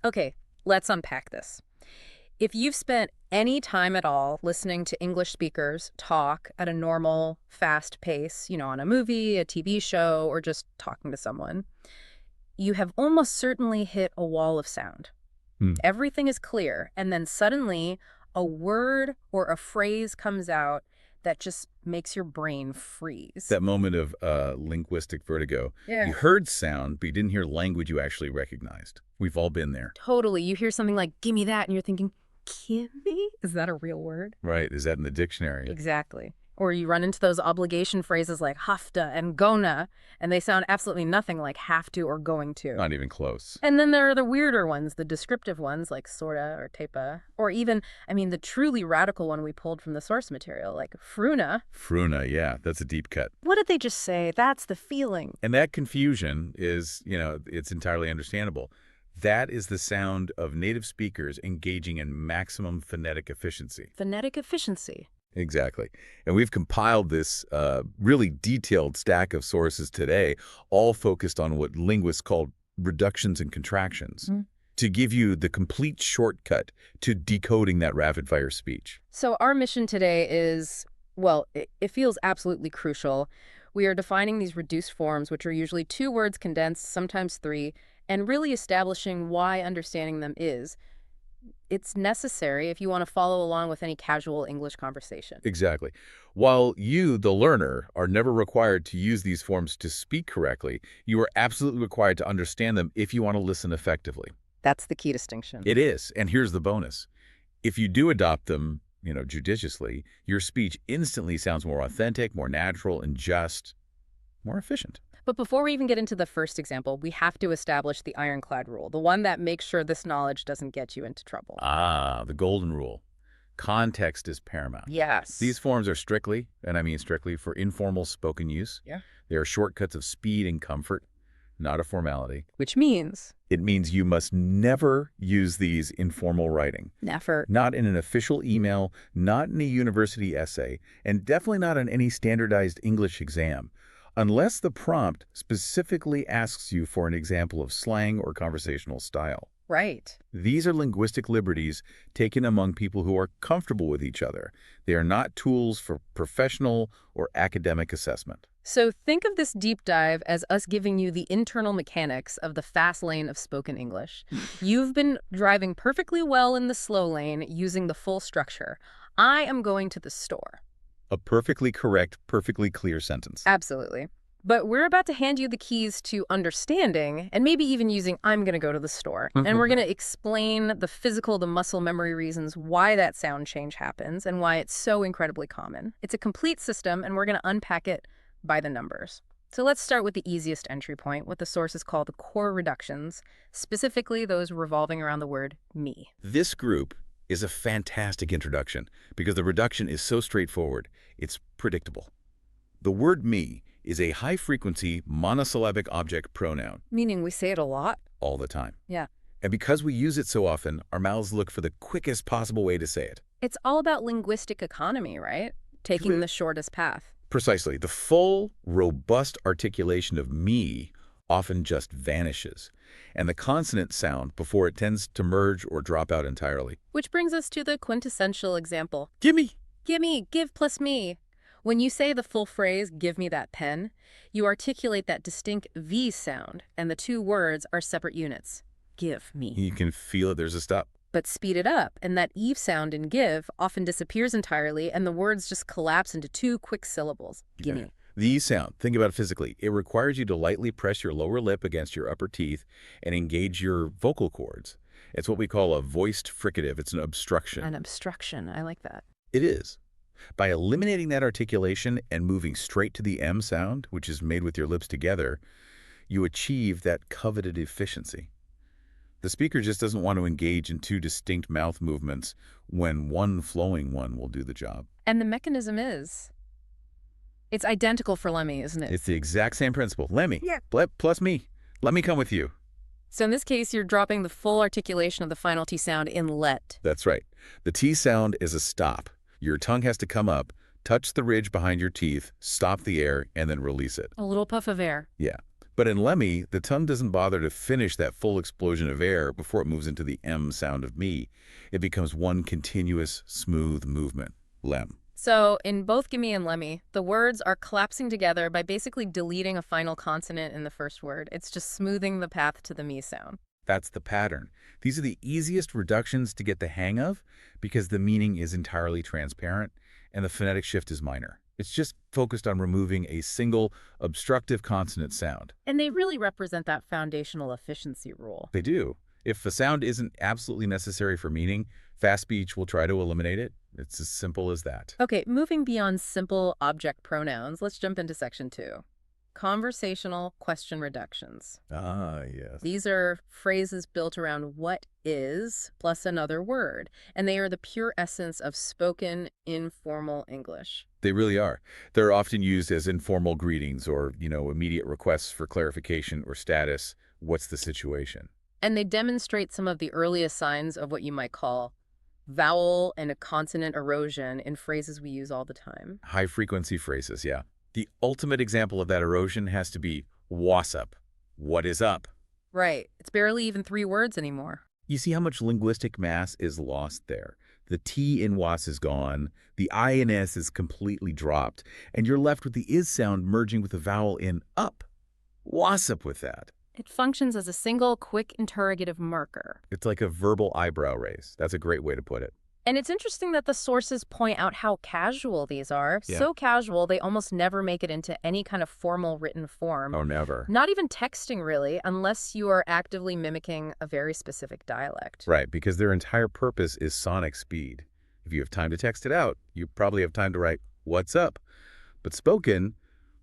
Okay, let's unpack this. If you've spent any time at all listening to English speakers talk at a normal, fast pace, on a movie, a TV show, or just talking to someone, you have almost certainly hit a wall of sound. Hmm. Everything is clear, and then suddenly a word or a phrase comes out that just makes your brain freeze. That moment of linguistic vertigo. Yeah. You heard sound, but you didn't hear language you actually recognized. We've all been there. Totally. You hear something like, "Gimme that," and you're thinking, "Gimme? Is that a real word?" Right. Is that in the dictionary? Exactly. Or you run into those obligation phrases like hafta and gonna, and they sound absolutely nothing like have to or going to. Not even close. And then there are the weirder ones, the descriptive ones like sorta or tepa, or even, the truly radical one we pulled from the source material, like fruna. Fruna, yeah, that's a deep cut. What did they just say? That's the feeling. And that confusion is, it's entirely understandable. That is the sound of native speakers engaging in maximum phonetic efficiency. Phonetic efficiency. Exactly. And we've compiled this really detailed stack of sources today, all focused on what linguists call reductions and contractions, to give you the complete shortcut to decoding that rapid-fire speech. So our mission today is, well, it feels absolutely crucial. We are defining these reduced forms, which are usually 2 words condensed, sometimes 3, and really establishing why understanding them is. It's necessary if you want to follow along with any casual English conversation. Exactly. While you, the learner, are never required to use these forms to speak correctly, you are absolutely required to understand them if you want to listen effectively. That's the key distinction. It is, and here's the bonus. If you do adopt them, judiciously, your speech instantly sounds more authentic, more natural, and just more efficient. But before we even get into the first example, we have to establish the ironclad rule, the one that makes sure this knowledge doesn't get you into trouble. Ah, the golden rule. Context is paramount. Yes. These forms are strictly, and I mean strictly, for informal spoken use. Yeah. They are shortcuts of speed and comfort, not a formality. Which means? It means you must never use these in formal writing. Never. Not in an official email, not in a university essay, and definitely not on any standardized English exam, unless the prompt specifically asks you for an example of slang or conversational style. Right. These are linguistic liberties taken among people who are comfortable with each other. They are not tools for professional or academic assessment. So think of this deep dive as us giving you the internal mechanics of the fast lane of spoken English. You've been driving perfectly well in the slow lane using the full structure. I am going to the store. A perfectly correct, perfectly clear sentence. Absolutely. But we're about to hand you the keys to understanding and maybe even using I'm going to go to the store. And we're going to explain the physical, the muscle memory reasons why that sound change happens and why it's so incredibly common. It's a complete system, and we're going to unpack it by the numbers. So let's start with the easiest entry point, what the sources call the core reductions, specifically those revolving around the word me. This group is a fantastic introduction because the reduction is so straightforward. It's predictable. The word me is a high-frequency monosyllabic object pronoun. Meaning we say it a lot? All the time. Yeah. And because we use it so often, our mouths look for the quickest possible way to say it. It's all about linguistic economy, right? Taking the shortest path. Precisely. The full, robust articulation of me often just vanishes, and the consonant sound before it tends to merge or drop out entirely. Which brings us to the quintessential example. Gimme! Gimme, give plus me. When you say the full phrase, give me that pen, you articulate that distinct V sound, and the 2 words are separate units. Give me. You can feel it. There's a stop. But speed it up, and that Eve sound in give often disappears entirely, and the words just collapse into 2 quick syllables. Gimme. Yeah. The E sound, think about it physically. It requires you to lightly press your lower lip against your upper teeth and engage your vocal cords. It's what we call a voiced fricative. It's an obstruction. An obstruction. I like that. It is. By eliminating that articulation and moving straight to the M sound, which is made with your lips together, you achieve that coveted efficiency. The speaker just doesn't want to engage in 2 distinct mouth movements when one flowing one will do the job. And the mechanism is? It's identical for lemme, isn't it? It's the exact same principle. Lemme. Yeah. Plus me. Let me come with you. So in this case, you're dropping the full articulation of the final T sound in let. That's right. The T sound is a stop. Your tongue has to come up, touch the ridge behind your teeth, stop the air, and then release it. A little puff of air. Yeah. But in lemme, the tongue doesn't bother to finish that full explosion of air before it moves into the M sound of me. It becomes one continuous, smooth movement, lem. So in both gimme and lemme, the words are collapsing together by basically deleting a final consonant in the first word. It's just smoothing the path to the me sound. That's the pattern. These are the easiest reductions to get the hang of because the meaning is entirely transparent and the phonetic shift is minor. It's just focused on removing a single obstructive consonant sound. And they really represent that foundational efficiency rule. They do. If a sound isn't absolutely necessary for meaning, fast speech will try to eliminate it. It's as simple as that. Okay, moving beyond simple object pronouns, let's jump into section 2. Conversational question reductions. Ah, yes. These are phrases built around what is plus another word, and they are the pure essence of spoken, informal English. They really are. They're often used as informal greetings or, immediate requests for clarification or status. What's the situation? And they demonstrate some of the earliest signs of what you might call vowel and a consonant erosion in phrases we use all the time. High-frequency phrases, yeah. The ultimate example of that erosion has to be wassup. What is up? Right. It's barely even 3 words anymore. You see how much linguistic mass is lost there. The T in was is gone, the I in S is completely dropped, and you're left with the is sound merging with the vowel in up. Wassup with that. It functions as a single, quick interrogative marker. It's like a verbal eyebrow raise. That's a great way to put it. And it's interesting that the sources point out how casual these are. Yeah. So casual, they almost never make it into any kind of formal written form. Oh, never. Not even texting, really, unless you are actively mimicking a very specific dialect. Right, because their entire purpose is sonic speed. If you have time to text it out, you probably have time to write, what's up? But spoken,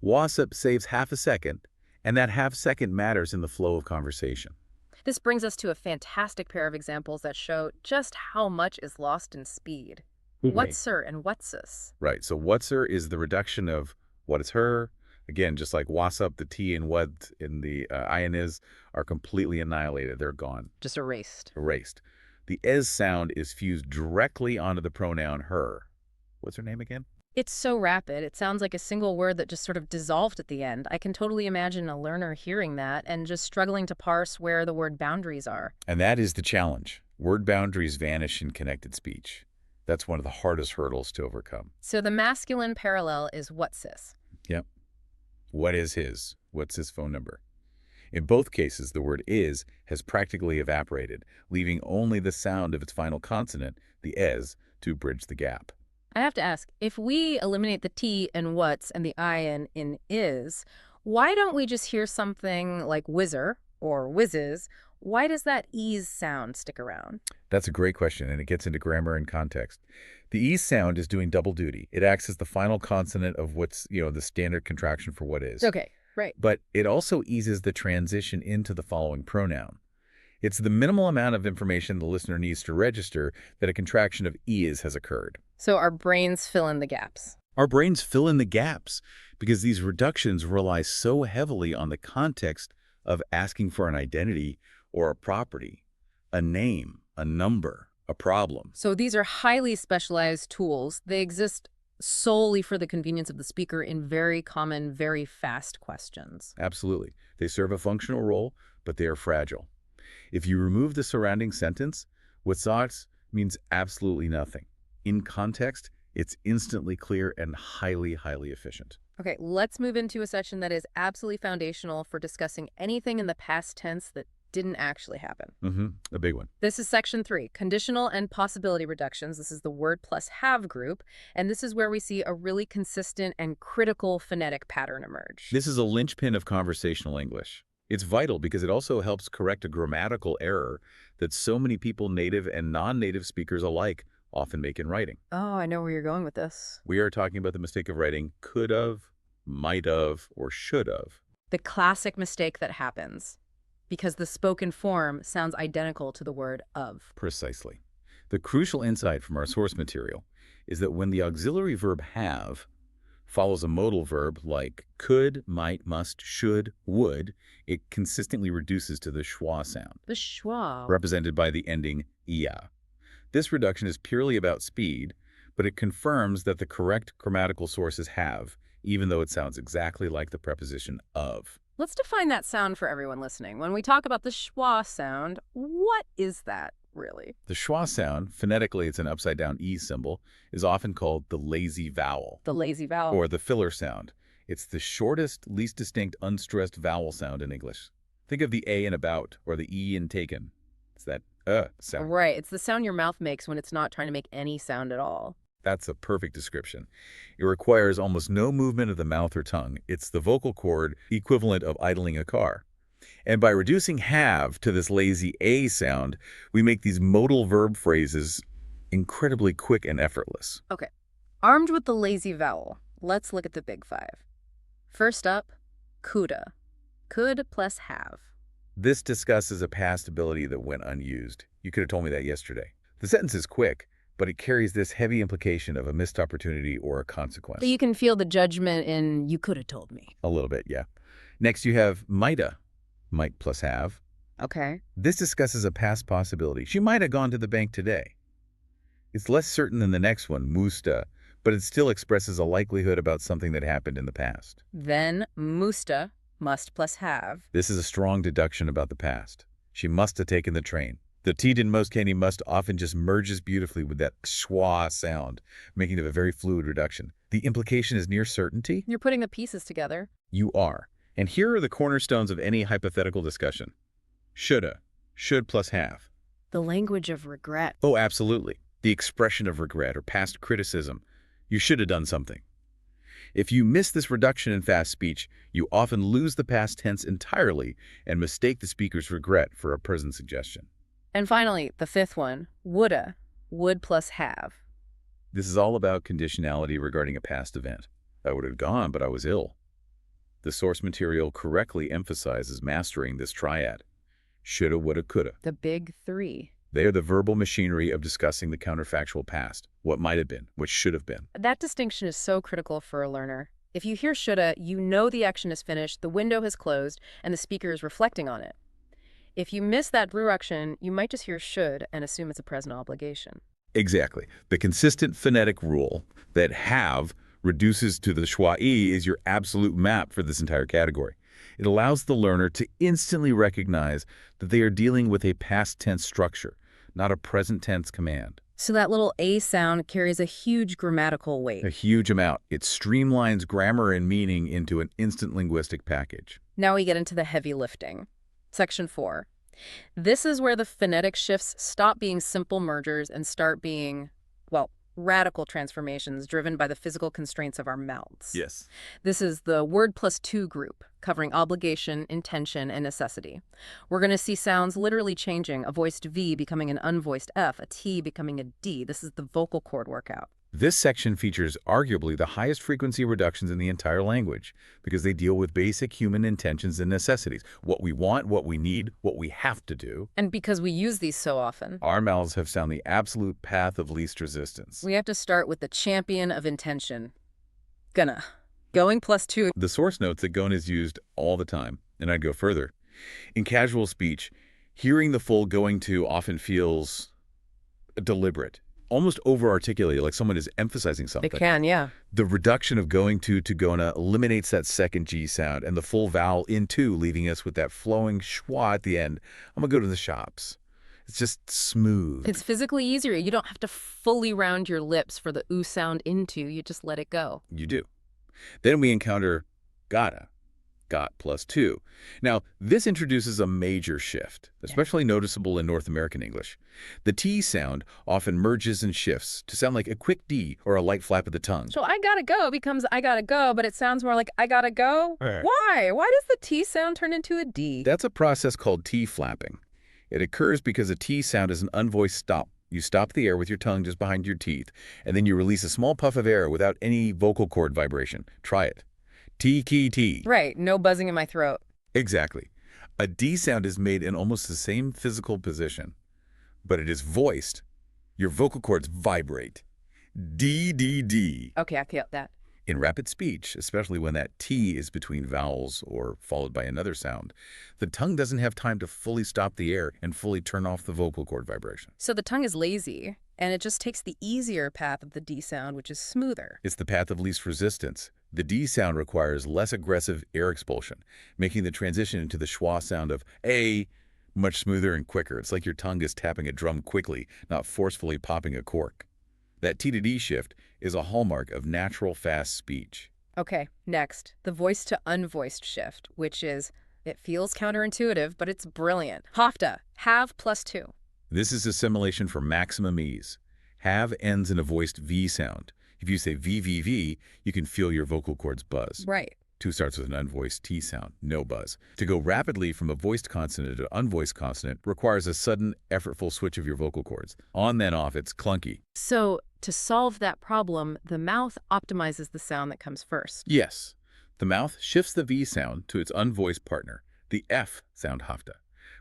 wassup saves half a second, and that half second matters in the flow of conversation. This brings us to a fantastic pair of examples that show just how much is lost in speed. What's sir and what's this? Right, so what's her is the reduction of what is her. Again, just like wassup, the T and what in the I and is are completely annihilated. They're gone. Just erased. Erased. The es sound is fused directly onto the pronoun her. What's her name again? It's so rapid. It sounds like a single word that just sort of dissolved at the end. I can totally imagine a learner hearing that and just struggling to parse where the word boundaries are. And that is the challenge. Word boundaries vanish in connected speech. That's one of the hardest hurdles to overcome. So the masculine parallel is what's this? Yep. What is his? What's his phone number? In both cases, the word is has practically evaporated, leaving only the sound of its final consonant, the es, to bridge the gap. I have to ask, if we eliminate the T in what's and the I in is, why don't we just hear something like whizzer or whizzes? Why does that ease sound stick around? That's a great question, and it gets into grammar and context. The E sound is doing double duty. It acts as the final consonant of what's, the standard contraction for what is. Okay, right. But it also eases the transition into the following pronoun. It's the minimal amount of information the listener needs to register that a contraction of is has occurred. So our brains fill in the gaps. Our brains fill in the gaps because these reductions rely so heavily on the context of asking for an identity or a property, a name, a number, a problem. So these are highly specialized tools. They exist solely for the convenience of the speaker in very common, very fast questions. Absolutely. They serve a functional role, but they are fragile. If you remove the surrounding sentence, what's means absolutely nothing. In context, it's instantly clear and highly, highly efficient. Okay, let's move into a section that is absolutely foundational for discussing anything in the past tense that didn't actually happen. A big one. This is section 3, conditional and possibility reductions. This is the word plus have group, and this is where we see a really consistent and critical phonetic pattern emerge. This is a linchpin of conversational English. It's vital because it also helps correct a grammatical error that so many people, native and non-native speakers alike, often make in writing. Oh, I know where you're going with this. We are talking about the mistake of writing could have, might have, or should have. The classic mistake that happens because the spoken form sounds identical to the word of. Precisely. The crucial insight from our source material is that when the auxiliary verb have follows a modal verb like could, might, must, should, would, it consistently reduces to the schwa sound, The schwa. represented by the ending ia. This reduction is purely about speed, but it confirms that the correct grammatical sources have, even though it sounds exactly like the preposition of. Let's define that sound for everyone listening. When we talk about the schwa sound, what is that really? The schwa sound, phonetically it's an upside-down E symbol, is often called the lazy vowel, The lazy vowel. or the filler sound. It's the shortest, least distinct, unstressed vowel sound in English. Think of the A in about, or the E in taken. It's that sound. Right, it's the sound your mouth makes when it's not trying to make any sound at all. That's a perfect description. It requires almost no movement of the mouth or tongue. It's the vocal cord equivalent of idling a car. And by reducing have to this lazy A sound, we make these modal verb phrases incredibly quick and effortless. Okay, armed with the lazy vowel, let's look at the big five. First up, coulda. Could plus have. This discusses a past ability that went unused. You could have told me that yesterday. The sentence is quick, but it carries this heavy implication of a missed opportunity or a consequence. But you can feel the judgment in you could have told me. A little bit, yeah. Next, you have mighta, might plus have. Okay. This discusses a past possibility. She might have gone to the bank today. It's less certain than the next one, musta, but it still expresses a likelihood about something that happened in the past. Then musta, must plus have. This is a strong deduction about the past. She must have taken the train. The T in most candy must often just merges beautifully with that schwa sound, making it a very fluid reduction. The implication is near certainty. You're putting the pieces together. You are. And here are the cornerstones of any hypothetical discussion. Shoulda, should plus have. The language of regret. Oh, absolutely. The expression of regret or past criticism. You should have done something. If you miss this reduction in fast speech, you often lose the past tense entirely and mistake the speaker's regret for a present suggestion. And finally, the fifth one, woulda, would plus have. This is all about conditionality regarding a past event. I would have gone, but I was ill. The source material correctly emphasizes mastering this triad. Shoulda, woulda, coulda. The big three. They are the verbal machinery of discussing the counterfactual past, what might have been, what should have been. That distinction is so critical for a learner. If you hear shoulda, you know the action is finished, the window has closed, and the speaker is reflecting on it. If you miss that reduction, you might just hear should and assume it's a present obligation. Exactly. The consistent phonetic rule that have reduces to the schwa E is your absolute map for this entire category. It allows the learner to instantly recognize that they are dealing with a past tense structure, not a present tense command. So that little A sound carries a huge grammatical weight. A huge amount. It streamlines grammar and meaning into an instant linguistic package. Now we get into the heavy lifting. Section 4. This is where the phonetic shifts stop being simple mergers and start being, well, radical transformations driven by the physical constraints of our mouths. Yes. This is the word plus two group, covering obligation, intention, and necessity. We're going to see sounds literally changing, a voiced V becoming an unvoiced F, a T becoming a D. This is the vocal cord workout. This section features arguably the highest frequency reductions in the entire language because they deal with basic human intentions and necessities. What we want, what we need, what we have to do. And because we use these so often, Our mouths have found the absolute path of least resistance. we have to start with the champion of intention. Gonna. Going plus two. The source notes that gonna is used all the time, and I'd go further. In casual speech, hearing the full going to often feels deliberate, almost over-articulated, like someone is emphasizing something. It can, yeah. The reduction of going to gonna eliminates that second G sound and the full vowel into, leaving us with that flowing schwa at the end. I'm gonna go to the shops. It's just smooth. It's physically easier. You don't have to fully round your lips for the oo sound into. You just let it go. You do. Then we encounter gotta, got plus two. Now, this introduces a major shift, especially noticeable in North American English. The T sound often merges and shifts to sound like a quick D or a light flap of the tongue. So I gotta go becomes I gotta go, but it sounds more like I gotta go. Right. Why? Why does the T sound turn into a D? That's a process called T flapping. It occurs because a T sound is an unvoiced stop. You stop the air with your tongue just behind your teeth, and then you release a small puff of air without any vocal cord vibration. Try it. T-key-T. Right, no buzzing in my throat. Exactly. A D sound is made in almost the same physical position, but it is voiced. Your vocal cords vibrate. D-D-D. Okay, I get that. In rapid speech, especially when that T is between vowels or followed by another sound, the tongue doesn't have time to fully stop the air and fully turn off the vocal cord vibration. So the tongue is lazy, and it just takes the easier path of the D sound, which is smoother. It's the path of least resistance. The D sound requires less aggressive air expulsion, making the transition into the schwa sound of A much smoother and quicker. It's like your tongue is tapping a drum quickly, not forcefully popping a cork. That T to D shift is a hallmark of natural fast speech. Okay, next, the voice to unvoiced shift, which is, it feels counterintuitive, but it's brilliant. Hafta, have plus 2. This is assimilation for maximum ease. Have ends in a voiced V sound. If you say VVV, you can feel your vocal cords buzz. Right. 2 starts with an unvoiced T sound, no buzz. To go rapidly from a voiced consonant to unvoiced consonant requires a sudden, effortful switch of your vocal cords. On then off, it's clunky. So, to solve that problem, the mouth optimizes the sound that comes first. Yes, the mouth shifts the V sound to its unvoiced partner, the F sound hafta.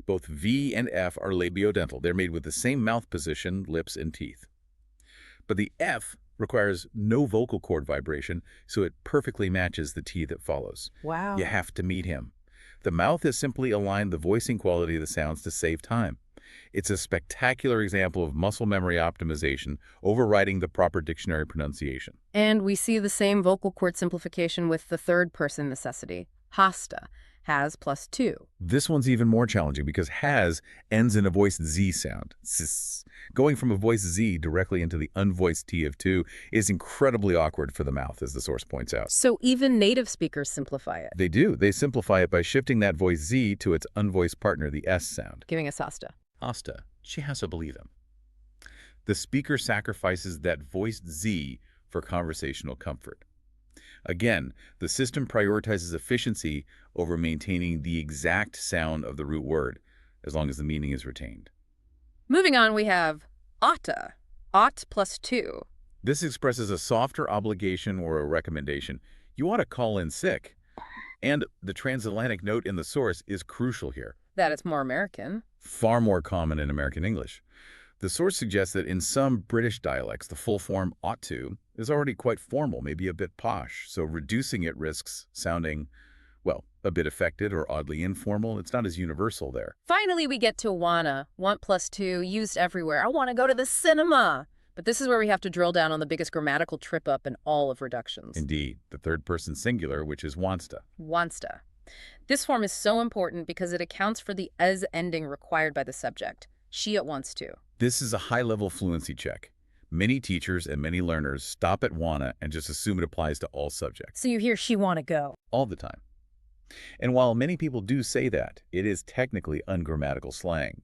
Both V and F are labiodental. They're made with the same mouth position, lips, and teeth. But the F requires no vocal cord vibration, so it perfectly matches the T that follows. Wow. You have to meet him. The mouth has simply aligned the voicing quality of the sounds to save time. It's a spectacular example of muscle memory optimization overriding the proper dictionary pronunciation. And we see the same vocal cord simplification with the third person necessity, hasta, has plus 2. This one's even more challenging because has ends in a voiced Z sound. Sis. Going from a voiced Z directly into the unvoiced T of 2 is incredibly awkward for the mouth, as the source points out. So even native speakers simplify it. They do. They simplify it by shifting that voiced Z to its unvoiced partner, the S sound. Giving us hasta. Hasta. She has to believe him. The speaker sacrifices that voiced Z for conversational comfort. Again, the system prioritizes efficiency over maintaining the exact sound of the root word, as long as the meaning is retained. Moving on, we have oughta, ought plus 2. This expresses a softer obligation or a recommendation. You ought to call in sick. And the transatlantic note in the source is crucial here. That it's more American. Far more common in American English. The source suggests that in some British dialects, the full form ought to is already quite formal, maybe a bit posh, so reducing it risks sounding, well, a bit affected or oddly informal. It's not as universal there. Finally, we get to wanna, want plus 2, used everywhere. I want to go to the cinema. But this is where we have to drill down on the biggest grammatical trip-up in all of reductions. Indeed, the third-person singular, which is wansta. Wansta. This form is so important because it accounts for the "es" ending required by the subject. She at wants to. This is a high-level fluency check. Many teachers and many learners stop at wanna and just assume it applies to all subjects. So you hear she wanna go. All the time. And while many people do say that, it is technically ungrammatical slang.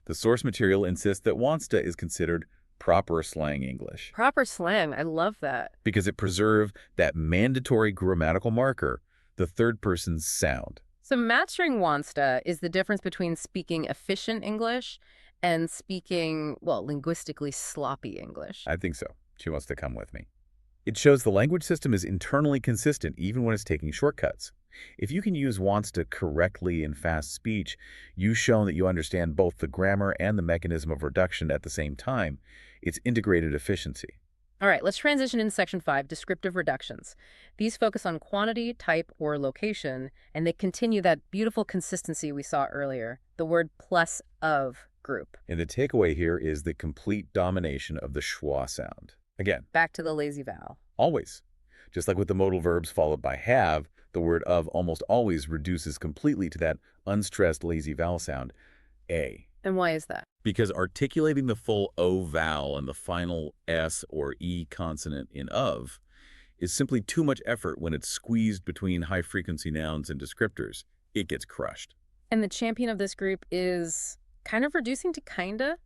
The source material insists that wansta is considered proper slang English. Proper slang, I love that. Because it preserved that mandatory grammatical marker, the third person's sound. So mastering wansta is the difference between speaking efficient English and speaking, well, linguistically sloppy English. I think so. She wants to come with me. It shows the language system is internally consistent even when it's taking shortcuts. If you can use wansta correctly in fast speech, you've shown that you understand both the grammar and the mechanism of reduction at the same time. It's integrated efficiency. All right, let's transition into Section 5, descriptive reductions. These focus on quantity, type, or location, and they continue that beautiful consistency we saw earlier, the word plus of group. And the takeaway here is the complete domination of the schwa sound. Again, back to the lazy vowel. Always. Just like with the modal verbs followed by have, the word of almost always reduces completely to that unstressed lazy vowel sound, A. And why is that? Because articulating the full O vowel and the final S or E consonant in of is simply too much effort when it's squeezed between high-frequency nouns and descriptors. It gets crushed. And the champion of this group is kind of reducing to kinda.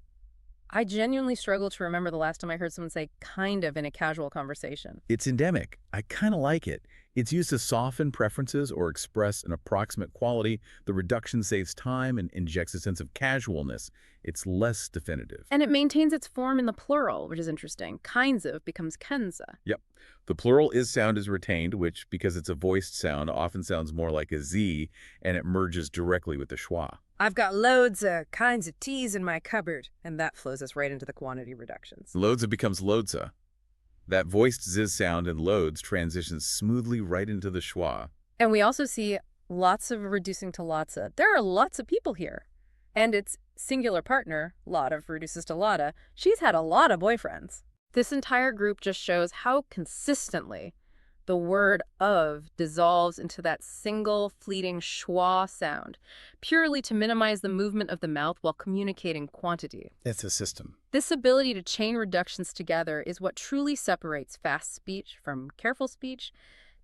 I genuinely struggle to remember the last time I heard someone say kind of in a casual conversation. It's endemic. I kind of like it. It's used to soften preferences or express an approximate quality. The reduction saves time and injects a sense of casualness. It's less definitive. And it maintains its form in the plural, which is interesting. Kinds of becomes kenza. Yep. The plural is sound is retained, which, because it's a voiced sound, often sounds more like a Z, and it merges directly with the schwa. I've got loads of kinds of teas in my cupboard, and that flows us right into the quantity reductions. Loadsa becomes loadsa. That voiced ziz sound in loads transitions smoothly right into the schwa. And we also see lots of reducing to lotsa. There are lots of people here. And its singular partner, lot of reduces to lotta, she's had a lot of boyfriends. This entire group just shows how consistently the word of dissolves into that single fleeting schwa sound, purely to minimize the movement of the mouth while communicating quantity. It's a system. This ability to chain reductions together is what truly separates fast speech from careful speech,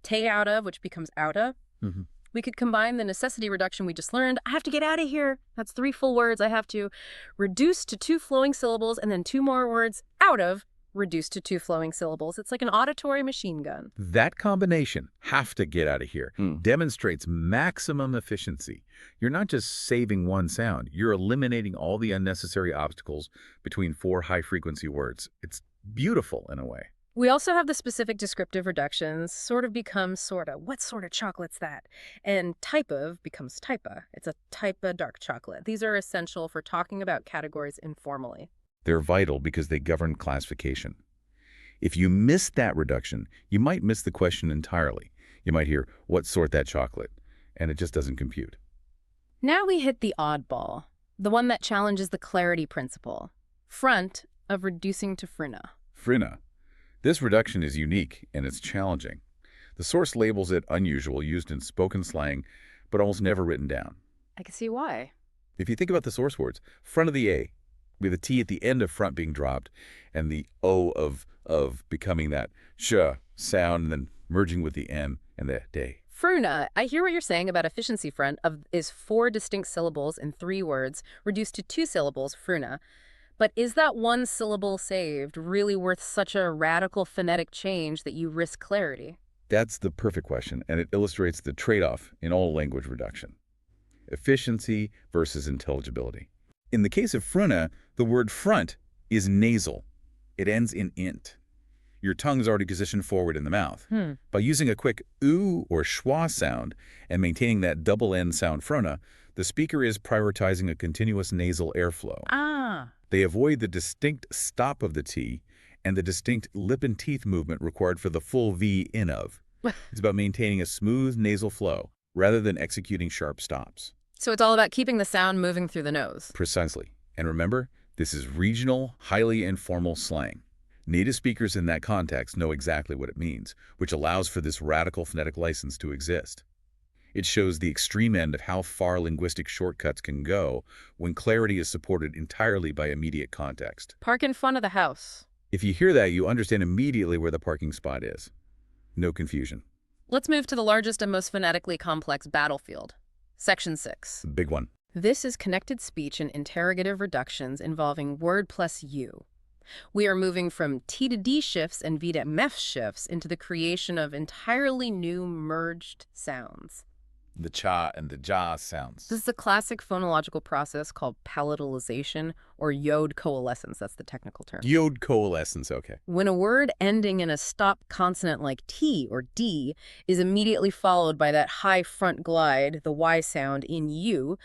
take out of, which becomes outa. Mm-hmm. We could combine the necessity reduction we just learned. I have to get out of here. That's 3 full words. I have to reduce to 2 flowing syllables, and then 2 more words out of, reduced to 2 flowing syllables. It's like an auditory machine gun. That combination, have to get out of here, demonstrates maximum efficiency. You're not just saving one sound, you're eliminating all the unnecessary obstacles between 4 high-frequency words. It's beautiful in a way. We also have the specific descriptive reductions. Sort of becomes sorta. What sort of chocolate's that? And type of becomes typa. It's a type of dark chocolate. These are essential for talking about categories informally. They're vital because they govern classification. If you miss that reduction, you might miss the question entirely. You might hear, what sort that chocolate? And it just doesn't compute. Now we hit the oddball, the one that challenges the clarity principle. Front of reducing to frina. Frina. This reduction is unique and it's challenging. The source labels it unusual, used in spoken slang, but almost never written down. I can see why. If you think about the source words, front of the A, with the T at the end of front being dropped, and the O of becoming that sh sound, and then merging with the M and the day. Fruna, I hear what you're saying about efficiency front of is 4 distinct syllables in 3 words, reduced to 2 syllables, fruna. But is that 1 syllable saved really worth such a radical phonetic change that you risk clarity? That's the perfect question, and it illustrates the trade-off in all language reduction. Efficiency versus intelligibility. In the case of fruna, the word front is nasal. It ends in int. Your tongue's already positioned forward in the mouth. By using a quick oo or schwa sound and maintaining that double N sound fruna, the speaker is prioritizing a continuous nasal airflow. They avoid the distinct stop of the T and the distinct lip and teeth movement required for the full V in of. It's about maintaining a smooth nasal flow rather than executing sharp stops. So it's all about keeping the sound moving through the nose. Precisely. And remember, this is regional, highly informal slang. Native speakers in that context know exactly what it means, which allows for this radical phonetic license to exist. It shows the extreme end of how far linguistic shortcuts can go when clarity is supported entirely by immediate context. Park in front of the house. If you hear that, you understand immediately where the parking spot is. No confusion. Let's move to the largest and most phonetically complex battlefield. Section 6. The big one. This is connected speech and interrogative reductions involving word plus U. We are moving from T to D shifts and V to MEF shifts into the creation of entirely new merged sounds. The cha and the ja sounds. This is a classic phonological process called palatalization or yod coalescence. That's the technical term. Yod coalescence, okay. When a word ending in a stop consonant like T or D is immediately followed by that high front glide, the Y sound in U,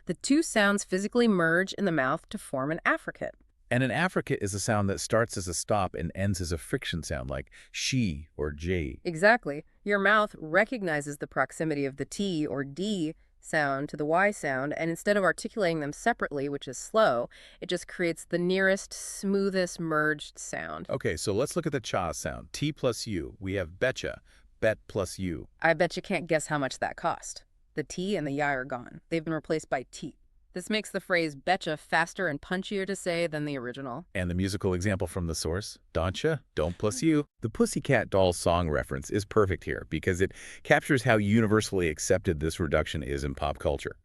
the 2 sounds physically merge in the mouth to form an affricate. And an affricate is a sound that starts as a stop and ends as a friction sound, like she or J. Exactly. Your mouth recognizes the proximity of the T or D sound to the Y sound, and instead of articulating them separately, which is slow, it just creates the nearest, smoothest merged sound. Okay, so let's look at the cha sound. T plus U. We have betcha, bet plus U. I bet you can't guess how much that cost. The T and the Y are gone. They've been replaced by T. This makes the phrase betcha faster and punchier to say than the original. And the musical example from the source, don'tcha, don't plus you. The Pussycat Dolls song reference is perfect here because it captures how universally accepted this reduction is in pop culture.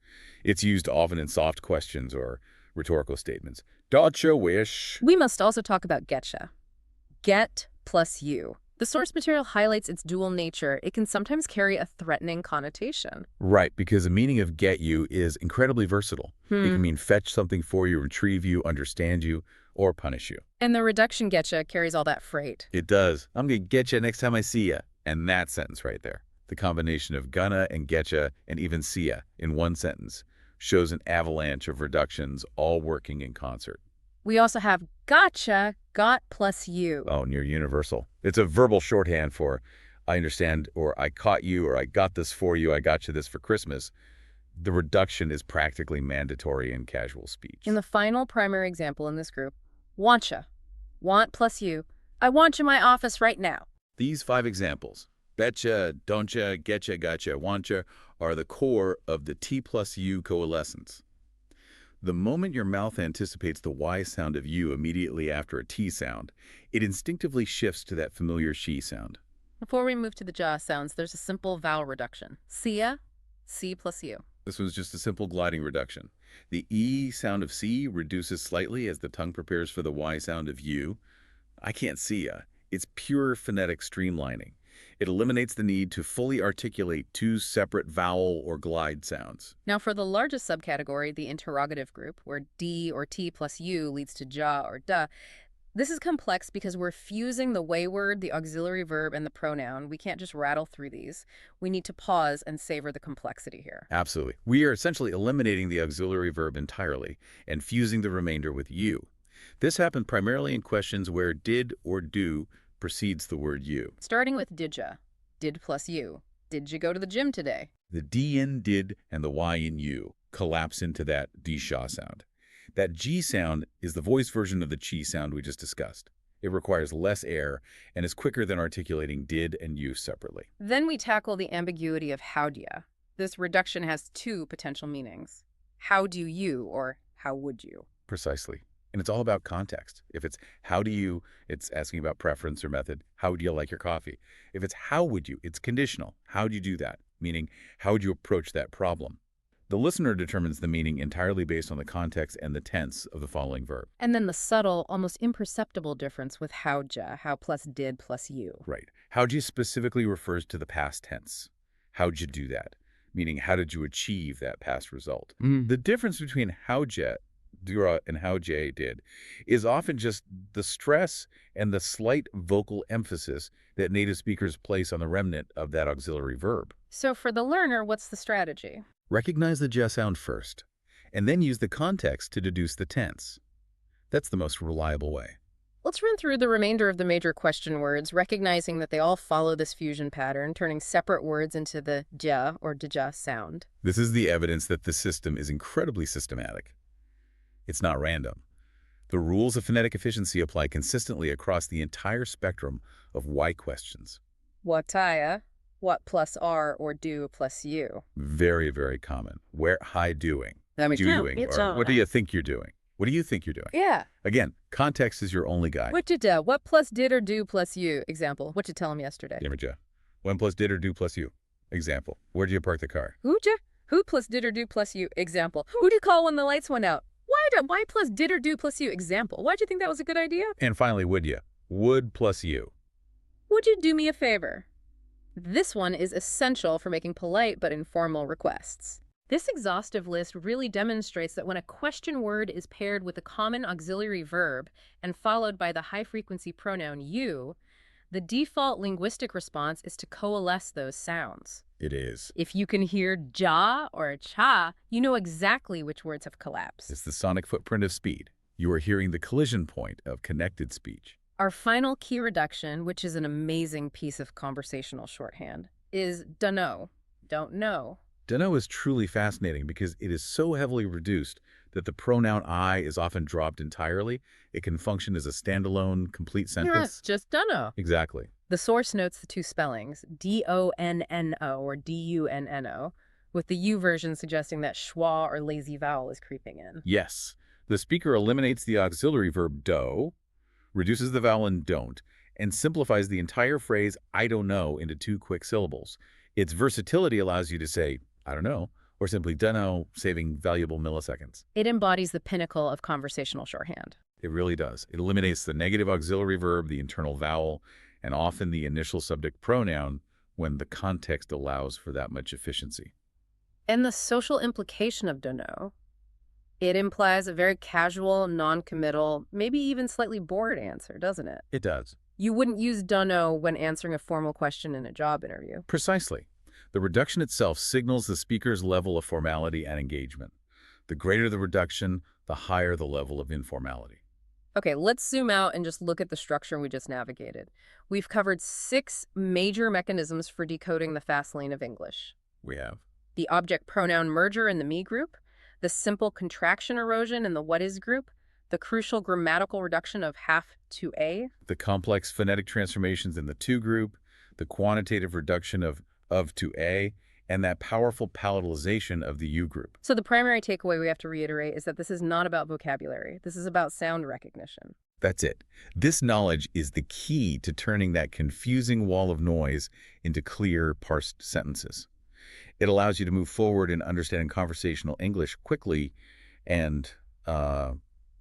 It's used often in soft questions or rhetorical statements. Don'tcha wish? We must also talk about getcha. Get plus you. The source material highlights its dual nature. It can sometimes carry a threatening connotation. Right, because the meaning of get you is incredibly versatile. It can mean fetch something for you, retrieve you, understand you, or punish you. And the reduction getcha carries all that freight. It does. I'm going to get you next time I see ya. And that sentence right there, the combination of gonna and getcha and even see ya in one sentence, shows an avalanche of reductions all working in concert. We also have gotcha, got plus you. Oh, near universal. It's a verbal shorthand for I understand, or I caught you, or I got this for you, I got you this for Christmas. The reduction is practically mandatory in casual speech. In the final primary example in this group, wantcha, want plus you. I want you in my office right now. These 5 examples, Betcha, don'tcha, getcha, gotcha, wantcha are the core of the T plus U coalescence. The moment your mouth anticipates the Y sound of U immediately after a T sound, it instinctively shifts to that familiar she sound. Before we move to the ja sounds, there's a simple vowel reduction. Sia, C plus U. This was just a simple gliding reduction. The E sound of C reduces slightly as the tongue prepares for the Y sound of U. I can't see ya. It's pure phonetic streamlining. It eliminates the need to fully articulate two separate vowel or glide sounds. Now for the largest subcategory, the interrogative group, where D or T plus U leads to ja or da, this is complex because we're fusing the way word, the auxiliary verb, and the pronoun. We can't just rattle through these. We need to pause and savor the complexity here. Absolutely. We are essentially eliminating the auxiliary verb entirely and fusing the remainder with you. This happened primarily in questions where did or do precedes the word you. Starting with didja, did plus U. Did you go to the gym today? The D in did and the Y in you collapse into that D-sha sound. That G sound is the voice version of the chi sound we just discussed. It requires less air and is quicker than articulating did and you separately. Then we tackle the ambiguity of how'd ya. This reduction has two potential meanings. How do you or how would you? Precisely. And it's all about context. If it's how do you, it's asking about preference or method. How would you like your coffee? If it's how would you, it's conditional. How do you do that? Meaning, how would you approach that problem? The listener determines the meaning entirely based on the context and the tense of the following verb. And then the subtle, almost imperceptible difference with how'd ya, how plus did plus you. Right. How'd you specifically refers to the past tense. How'd you do that? Meaning, how did you achieve that past result? The difference between how'd ya and how Jay did is often just the stress and the slight vocal emphasis that native speakers place on the remnant of that auxiliary verb. So for the learner, what's the strategy? Recognize the J sound first, and then use the context to deduce the tense. That's the most reliable way. Let's run through the remainder of the major question words, recognizing that they all follow this fusion pattern, turning separate words into the ja or dja sound. This is the evidence that the system is incredibly systematic. It's not random. The rules of phonetic efficiency apply consistently across the entire spectrum of why questions. Wataya, what plus R or do plus you. Very, very common. Where hi doing? Doing. Or what do you think you're doing? What do you think you're doing? Yeah. Again, context is your only guide. What did what plus did or do plus you? Example. What you tell him yesterday? Yamaja. When plus did or do plus you. Example. Where did you park the car? Who plus did or do plus you? Example. Who did you call when the lights went out? Why plus did or do plus you? Example. Why'd you think that was a good idea? And finally, would you? Would plus you. Would you do me a favor? This one is essential for making polite but informal requests. This exhaustive list really demonstrates that when a question word is paired with a common auxiliary verb and followed by the high-frequency pronoun you, the default linguistic response is to coalesce those sounds. It is. If you can hear ja or cha, you know exactly which words have collapsed. It's the sonic footprint of speed. You are hearing the collision point of connected speech. Our final key reduction, which is an amazing piece of conversational shorthand, is dunno, don't know. Dunno is truly fascinating because it is so heavily reduced that the pronoun I is often dropped entirely. It can function as a standalone, complete sentence. Yes, just dunno. Exactly. The source notes the two spellings, D-O-N-N-O or D-U-N-N-O, with the U version suggesting that schwa or lazy vowel is creeping in. Yes. The speaker eliminates the auxiliary verb do, reduces the vowel in don't, and simplifies the entire phrase I don't know into two quick syllables. Its versatility allows you to say, I don't know, or simply dunno, saving valuable milliseconds. It embodies the pinnacle of conversational shorthand. It really does. It eliminates the negative auxiliary verb, the internal vowel, and often the initial subject pronoun when the context allows for that much efficiency. And the social implication of dunno, it implies a very casual, non-committal, maybe even slightly bored answer, doesn't it? It does. You wouldn't use dunno when answering a formal question in a job interview. Precisely. The reduction itself signals the speaker's level of formality and engagement. The greater the reduction, the higher the level of informality. Okay, let's zoom out and just look at the structure we just navigated. We've covered 6 major mechanisms for decoding the fast lane of English. We have The object-pronoun merger in the me group, the simple contraction erosion in the what is group, the crucial grammatical reduction of have to a, the complex phonetic transformations in the to group, the quantitative reduction of to a, and that powerful palatalization of the U group. So the primary takeaway we have to reiterate is that this is not about vocabulary. This is about sound recognition. That's it. This knowledge is the key to turning that confusing wall of noise into clear, parsed sentences. It allows you to move forward in understanding conversational English quickly and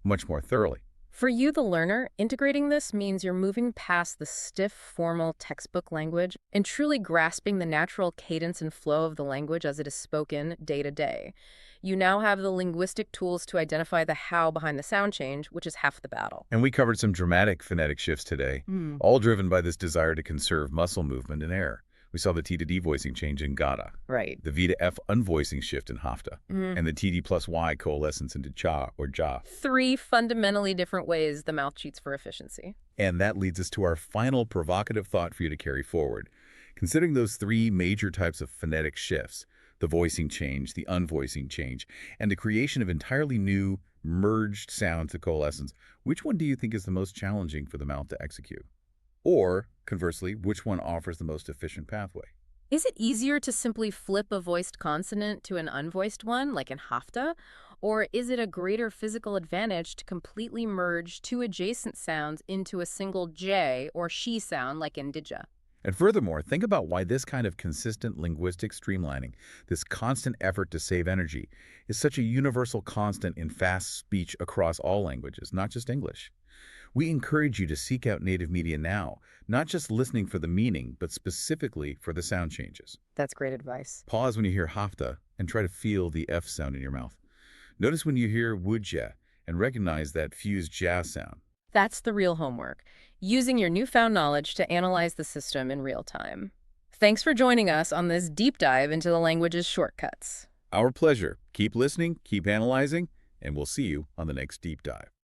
much more thoroughly. For you, the learner, integrating this means you're moving past the stiff, formal textbook language and truly grasping the natural cadence and flow of the language as it is spoken day to day. You now have the linguistic tools to identify the how behind the sound change, which is half the battle. And we covered some dramatic phonetic shifts today, all driven by this desire to conserve muscle movement and air. We saw the T to D voicing change in gada, Right. the V to F unvoicing shift in hafta, and the TD plus Y coalescence into cha or ja. 3 fundamentally different ways the mouth cheats for efficiency. And that leads us to our final provocative thought for you to carry forward. Considering those 3 major types of phonetic shifts, the voicing change, the unvoicing change, and the creation of entirely new, merged sounds to coalescence, which one do you think is the most challenging for the mouth to execute? Or, conversely, which one offers the most efficient pathway? Is it easier to simply flip a voiced consonant to an unvoiced one, like in hafta? Or is it a greater physical advantage to completely merge 2 adjacent sounds into a single j or she sound, like in dija? And furthermore, think about why this kind of consistent linguistic streamlining, this constant effort to save energy, is such a universal constant in fast speech across all languages, not just English. We encourage you to seek out native media now, not just listening for the meaning, but specifically for the sound changes. That's great advice. Pause when you hear hafta and try to feel the F sound in your mouth. Notice when you hear wujja and recognize that fused ja sound. That's the real homework, using your newfound knowledge to analyze the system in real time. Thanks for joining us on this deep dive into the language's shortcuts. Our pleasure. Keep listening, keep analyzing, and we'll see you on the next deep dive.